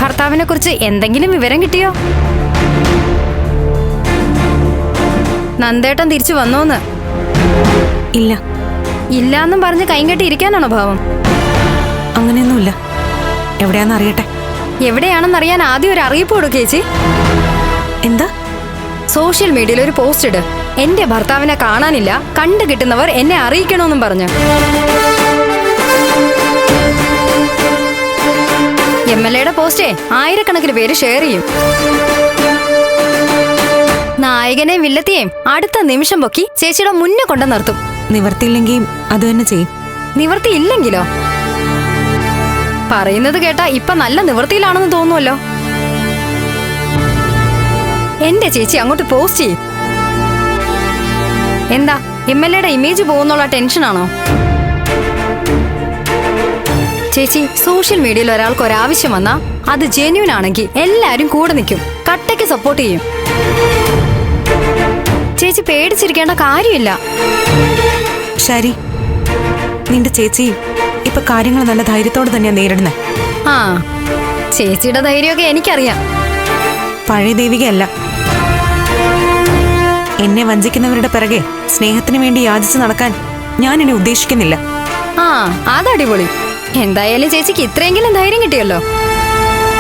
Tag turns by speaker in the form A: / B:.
A: ഭർത്താവിനെ കുറിച്ച് എന്തെങ്കിലും വിവരം കിട്ടിയോ? നന്ദേട്ടൻ തിരിച്ചു വന്നോന്ന്?
B: ഇല്ല.
A: ഇല്ലാന്നും പറഞ്ഞ് കൈകെട്ടി ഇരിക്കാനാണോ ഭാവം?
B: അങ്ങനെയൊന്നുമില്ല. എവിടെയാന്ന് അറിയട്ടെ.
A: എവിടെയാണെന്നറിയാൻ ആദ്യം ഒരു അറിയിപ്പ് കൊടുക്കുക ചേച്ചി.
B: എന്താ?
A: സോഷ്യൽ മീഡിയയിൽ ഒരു പോസ്റ്റ് ഇട്. എന്റെ ഭർത്താവിനെ കാണാനില്ല, കണ്ടു കിട്ടുന്നവർ എന്നെ അറിയിക്കണമെന്നും പറഞ്ഞു. MLA പോസ്റ്റേ ആയിരക്കണക്കിന് പേര് ഷെയർ ചെയ്യും. നായകനെയും വില്ലത്തിയെയും അടുത്ത നിമിഷം പൊക്കി ചേച്ചിയുടെ മുന്നേ കൊണ്ടു നിർത്തും.
B: നിവർത്തിയില്ലെങ്കിൽ അത് തന്നെ ചെയ്യും.
A: നിവർത്തിയില്ലെങ്കിലോ? പറയുന്നത് കേട്ടാ ഇപ്പൊ നല്ല നിവൃത്തിയിലാണെന്ന് തോന്നുമല്ലോ. എന്റെ ചേച്ചി അങ്ങോട്ട് പോസ്റ്റ് ചെയ്യും. എന്താ MLA ഇമേജ് പോകുന്നുള്ള ടെൻഷനാണോ? ചേച്ചി, സോഷ്യൽ മീഡിയയിൽ ഒരാൾക്ക് ഒരാവശ്യം വന്നാ അത് ജെന്യൂൻ ആണെങ്കിൽ എല്ലാരും കൂടെ നിൽക്കും, കട്ടയ്ക്ക് സപ്പോർട്ട് ചെയ്യും. ചേച്ചി പേടിച്ചിരിക്കേണ്ട കാര്യമില്ല.
B: ശരി, നിന്റെ ചേച്ചി ഇപ്പൊ കാര്യങ്ങൾ നല്ല ധൈര്യത്തോടെ തന്നെയാ നേരിടുന്നേ.
A: ആ, ചേച്ചിയുടെ ധൈര്യമൊക്കെ എനിക്കറിയാം.
B: പഴയ ദേവികയല്ല. എന്നെ വഞ്ചിക്കുന്നവരുടെ പിറകെ സ്നേഹത്തിന് വേണ്ടി യാചിച്ചു നടക്കാൻ ഞാൻ ഇനി ഉദ്ദേശിക്കുന്നില്ല.
A: ആ, അതടിപൊളി. എന്തായാലും ചേച്ചിക്ക് ഇത്രയെങ്കിലും ധൈര്യം കിട്ടിയല്ലോ.